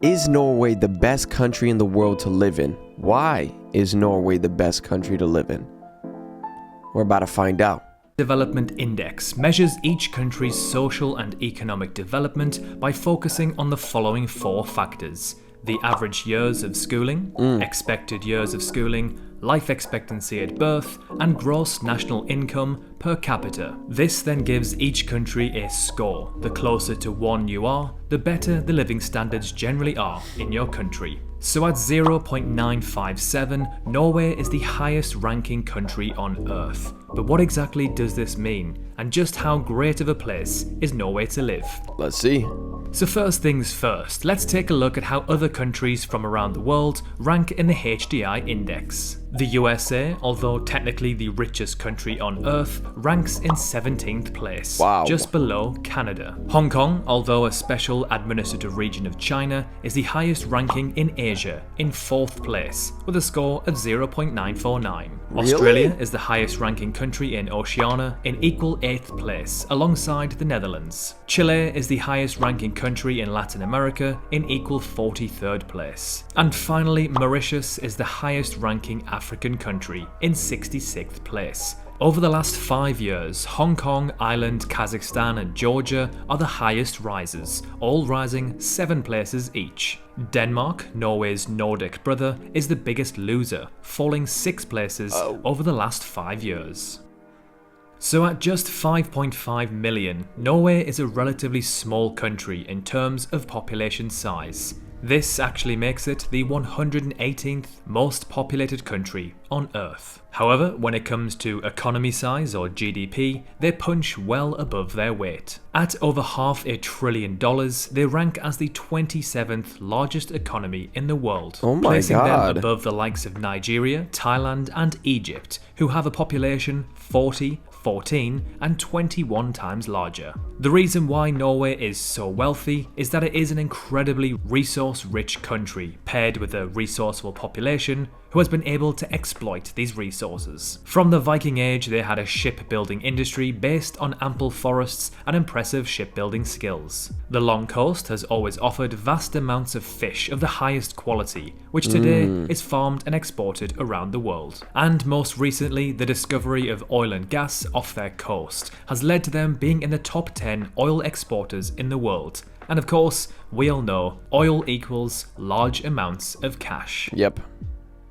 Is Norway the best country in the world to live in? Why is Norway the best country to live in? We're about to find out. Development Index measures each country's social and economic development by focusing on the following 4 factors: the average years of schooling, expected years of schooling, life expectancy at birth, and gross national income per capita. This then gives each country a score. The closer to 1 you are, the better the living standards generally are in your country. So at 0.957, Norway is the highest ranking country on Earth. But what exactly does this mean? And just how great of a place is Norway to live? Let's see. So first things first, let's take a look at how other countries from around the world rank in the HDI index. The USA, although technically the richest country on Earth, ranks in 17th place, just below Canada. Hong Kong, although a special administrative region of China, is the highest ranking in Asia, in 4th place, with a score of 0.949. Australia is the highest ranking country in Oceania, in equal 8th place, alongside the Netherlands. Chile is the highest ranking country in Latin America, in equal 43rd place. And finally, Mauritius is the highest ranking African country, in 66th place. Over the last 5 years, Hong Kong, Ireland, Kazakhstan and Georgia are the highest risers, all rising 7 places each. Denmark, Norway's Nordic brother, is the biggest loser, falling 6 places over the last 5 years. So at just 5.5 million, Norway is a relatively small country in terms of population size. This actually makes it the 118th most populated country on Earth. However, when it comes to economy size or GDP, they punch well above their weight. At over $500 billion, they rank as the 27th largest economy in the world, placing them above the likes of Nigeria, Thailand and Egypt, who have a population 40, 14 and 21 times larger. The reason why Norway is so wealthy is that it is an incredibly resource-rich country paired with a resourceful population who has been able to exploit these resources. From the Viking Age, they had a shipbuilding industry based on ample forests and impressive shipbuilding skills. The long coast has always offered vast amounts of fish of the highest quality, which today is farmed and exported around the world. And most recently, the discovery of oil and gas off their coast has led to them being in the top 10 oil exporters in the world. And of course, we all know oil equals large amounts of cash. Yep.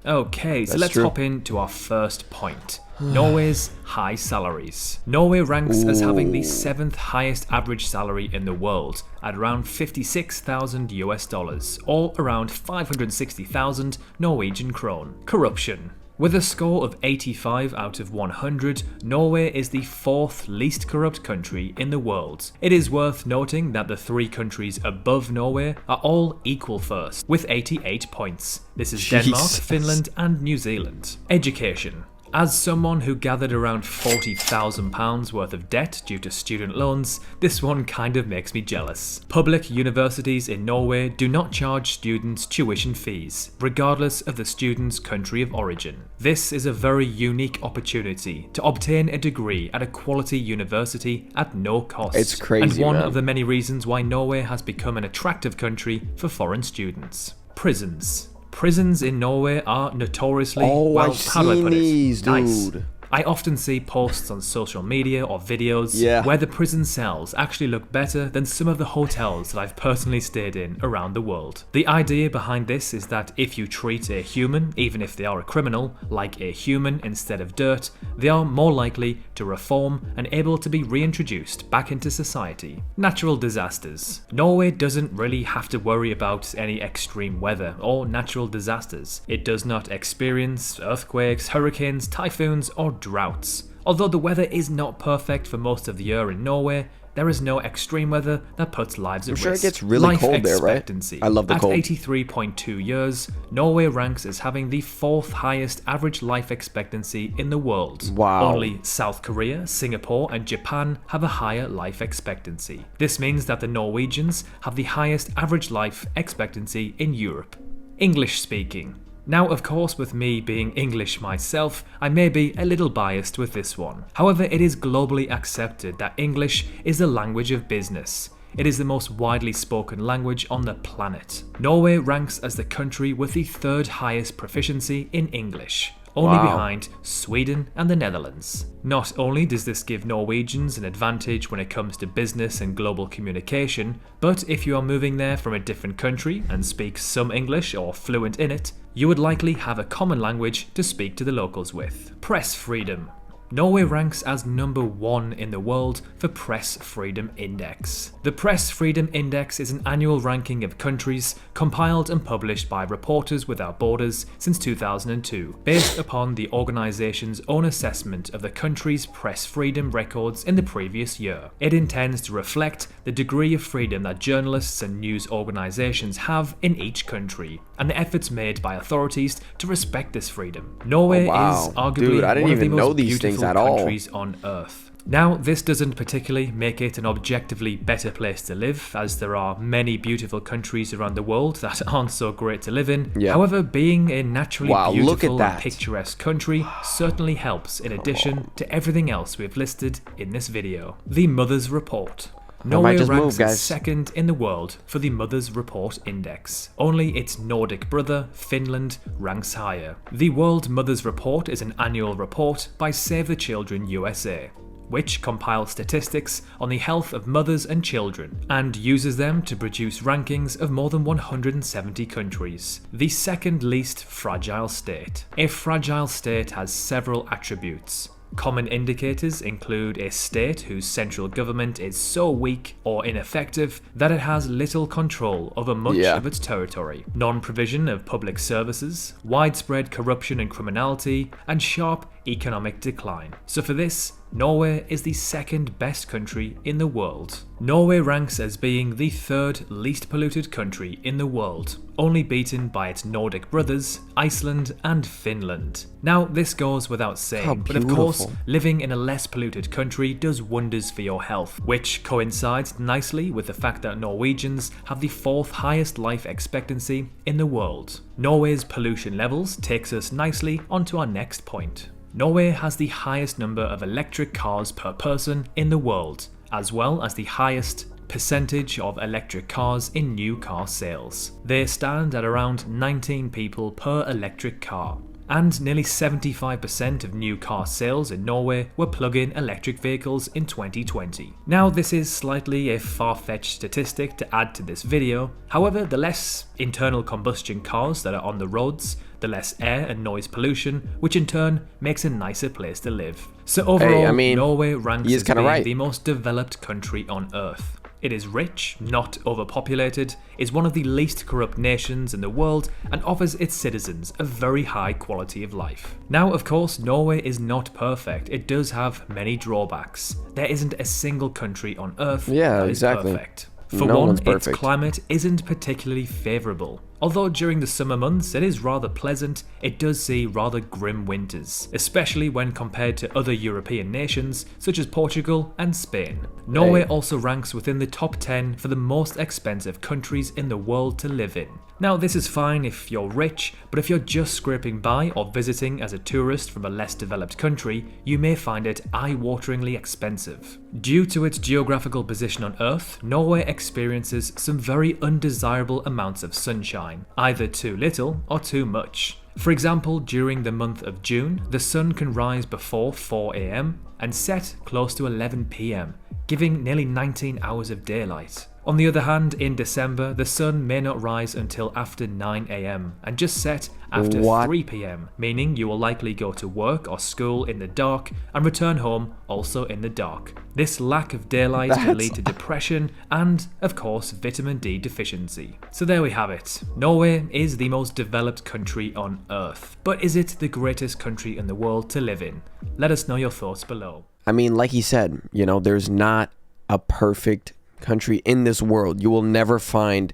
Okay, so let's hop into our first point. Norway's high salaries. Norway ranks as having the 7th highest average salary in the world, at around $56,000 or around 560,000 Norwegian krone. Corruption. With a score of 85 out of 100, Norway is the 4th least corrupt country in the world. It is worth noting that the 3 countries above Norway are all equal first, with 88 points. This is Denmark, Finland and New Zealand. Education. As someone who gathered around £40,000 worth of debt due to student loans, this one kind of makes me jealous. Public universities in Norway do not charge students tuition fees, regardless of the student's country of origin. This is a very unique opportunity to obtain a degree at a quality university at no cost. It's crazy, and one of the many reasons why Norway has become an attractive country for foreign students. Prisons. Prisons in Norway are notoriously, how do I put it? Nice. I often see posts on social media or videos where the prison cells actually look better than some of the hotels that I've personally stayed in around the world. The idea behind this is that if you treat a human, even if they are a criminal, like a human instead of dirt, they are more likely to reform and able to be reintroduced back into society. Natural disasters. Norway doesn't really have to worry about any extreme weather or natural disasters. It does not experience earthquakes, hurricanes, typhoons, or droughts. Although the weather is not perfect for most of the year in Norway, there is no extreme weather that puts lives at risk. I'm sure it gets really cold there, right? I love the cold. At 83.2 years, Norway ranks as having the 4th highest average life expectancy in the world. Wow. Only South Korea, Singapore and Japan have a higher life expectancy. This means that the Norwegians have the highest average life expectancy in Europe. English speaking. Now, of course, with me being English myself, I may be a little biased with this one. However, it is globally accepted that English is the language of business. it is the most widely spoken language on the planet. Norway ranks as the country with the third highest proficiency in English, only behind Sweden and the Netherlands. Not only does this give Norwegians an advantage when it comes to business and global communication, but if you are moving there from a different country and speak some English or fluent in it, you would likely have a common language to speak to the locals with. Press freedom. Norway ranks as number 1 in the world for Press Freedom Index. The Press Freedom Index is an annual ranking of countries compiled and published by Reporters Without Borders since 2002, based upon the organisation's own assessment of the country's press freedom records in the previous year. It intends to reflect the degree of freedom that journalists and news organisations have in each country, and the efforts made by authorities to respect this freedom. Norway is arguably one of the most beautiful countries on Earth. Now, this doesn't particularly make it an objectively better place to live, as there are many beautiful countries around the world that aren't so great to live in. However, being a naturally beautiful and picturesque country certainly helps, in addition to everything else we've listed in this video. The Mother's Report. Norway ranks second in the world for the Mother's Report Index. Only its Nordic brother, Finland, ranks higher. The World Mother's Report is an annual report by Save the Children USA, which compiles statistics on the health of mothers and children, and uses them to produce rankings of more than 170 countries. The second least fragile state. A fragile state has several attributes. Common indicators include a state whose central government is so weak or ineffective that it has little control over much of its territory, non-provision of public services, widespread corruption and criminality, and sharp economic decline. So for this, Norway is the second best country in the world. Norway ranks as being the third least polluted country in the world, only beaten by its Nordic brothers, Iceland and Finland. Now, this goes without saying, but of course, living in a less polluted country does wonders for your health, which coincides nicely with the fact that Norwegians have the 4th highest life expectancy in the world. Norway's pollution levels takes us nicely onto our next point. Norway has the highest number of electric cars per person in the world, as well as the highest percentage of electric cars in new car sales. They stand at around 19 people per electric car, and nearly 75% of new car sales in Norway were plug-in electric vehicles in 2020. Now, this is slightly a far-fetched statistic to add to this video. However, the less internal combustion cars that are on the roads, the less air and noise pollution, which in turn makes a nicer place to live. So overall, Norway ranks as being the most developed country on Earth. It is rich, not overpopulated, is one of the least corrupt nations in the world, and offers its citizens a very high quality of life. Now, of course, Norway is not perfect. It does have many drawbacks. There isn't a single country on Earth that is perfect. For one, its climate isn't particularly favourable. Although during the summer months it is rather pleasant, it does see rather grim winters, especially when compared to other European nations such as Portugal and Spain. Norway also ranks within the top 10 for the most expensive countries in the world to live in. Now, this is fine if you're rich, but if you're just scraping by or visiting as a tourist from a less developed country, you may find it eye-wateringly expensive. Due to its geographical position on Earth, Norway experiences some very undesirable amounts of sunshine, either too little or too much. For example, during the month of June, the sun can rise before 4 AM and set close to 11 PM, giving nearly 19 hours of daylight. On the other hand, in December, the sun may not rise until after 9 AM and just set after 3 PM, meaning you will likely go to work or school in the dark and return home also in the dark. This lack of daylight can lead to depression and, of course, vitamin D deficiency. So there we have it. Norway is the most developed country on Earth. But is it the greatest country in the world to live in? Let us know your thoughts below. I mean, like he said, there's not a perfect country in this world. You will never find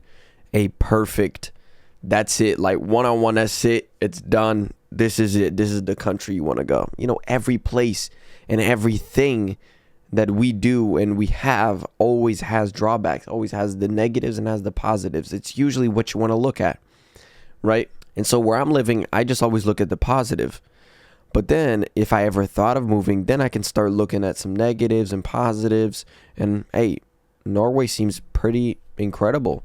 a perfect, that's it, like one-on-one, that's it, it's done, this is it, this is the country you want to go. Every place and everything that we do and we have always has drawbacks, always has the negatives and has the positives. It's usually what you want to look at, right? And so where I'm living, I just always look at the positive. But then if I ever thought of moving, then I can start looking at some negatives and positives, and hey, Norway seems pretty incredible.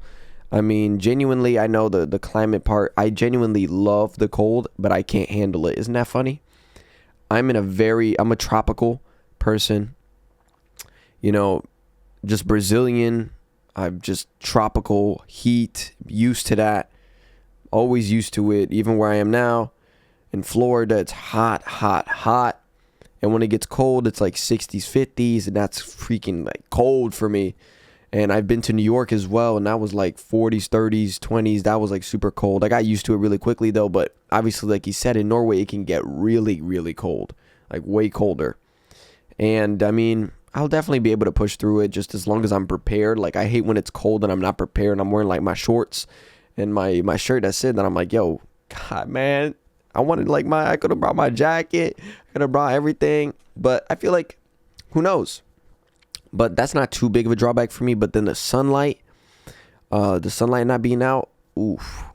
I mean, genuinely, I know the climate part. I genuinely love the cold, but I can't handle it. Isn't that funny? I'm a tropical person, you know, just Brazilian. I'm just tropical heat, used to that, always used to it. Even where I am now in Florida, it's hot, hot, hot. And when it gets cold, it's like 60s, 50s, and that's freaking like cold for me. And I've been to New York as well, and that was like 40s, 30s, 20s. That was like super cold. I got used to it really quickly though, but obviously, like you said, in Norway, it can get really, really cold, like way colder. And I mean, I'll definitely be able to push through it just as long as I'm prepared. Like, I hate when it's cold and I'm not prepared and I'm wearing like my shorts and my shirt. That's it. Then I'm like, yo, God, man, I could have brought my jacket. I could have brought everything. But I feel like, who knows? But that's not too big of a drawback for me. But then the sunlight not being out, oof.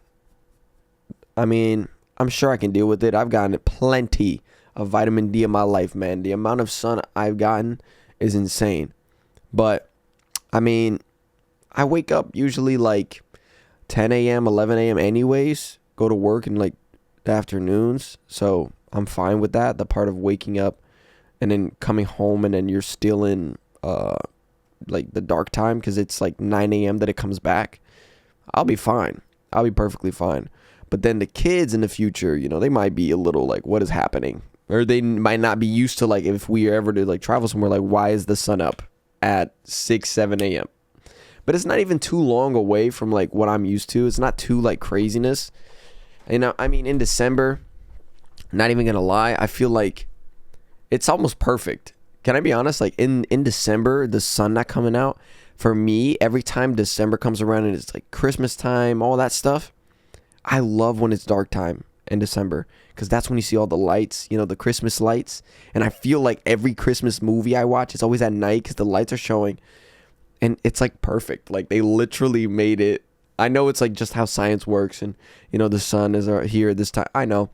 I mean, I'm sure I can deal with it. I've gotten plenty of vitamin D in my life, man. The amount of sun I've gotten is insane. But, I mean, I wake up usually like 10 a.m., 11 a.m. anyways. Go to work in like the afternoons. So I'm fine with that. The part of waking up and then coming home and then you're still in like the dark time because it's like 9 a.m. that it comes back. I'll be fine. I'll be perfectly fine. But then the kids in the future, they might be a little like, what is happening? Or they might not be used to, like, if we are ever to like travel somewhere, like, why is the sun up at 6, 7 a.m.? But it's not even too long away from like what I'm used to. It's not too like craziness. I mean, in December, not even gonna lie, I feel like it's almost perfect. Can I be honest? Like in December, the sun not coming out, for me, every time December comes around and it's like Christmas time, all that stuff, I love when it's dark time in December because that's when you see all the lights, the Christmas lights. And I feel like every Christmas movie I watch, it's always at night because the lights are showing. And it's like perfect. Like they literally made it. I know it's like just how science works and, the sun is here at this time. I know.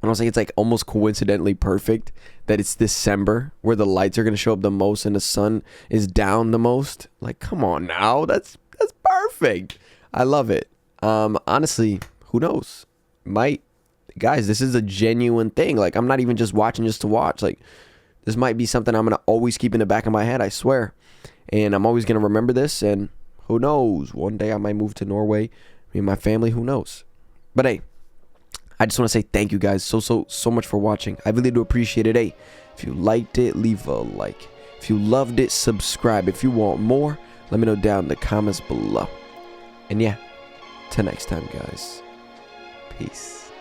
And I was like, it's like almost coincidentally perfect that it's December where the lights are going to show up the most and the sun is down the most. Like, come on now. That's perfect. I love it. Honestly, who knows? Guys, this is a genuine thing. Like, I'm not even just watching just to watch. Like, this might be something I'm going to always keep in the back of my head, I swear. And I'm always going to remember this. And who knows? One day I might move to Norway. Me and my family, who knows? But hey, I just want to say thank you guys so much for watching. I really do appreciate it. Hey, if you liked it, leave a like. If you loved it, subscribe. If you want more, let me know down in the comments below. And yeah, till next time, guys. Peace.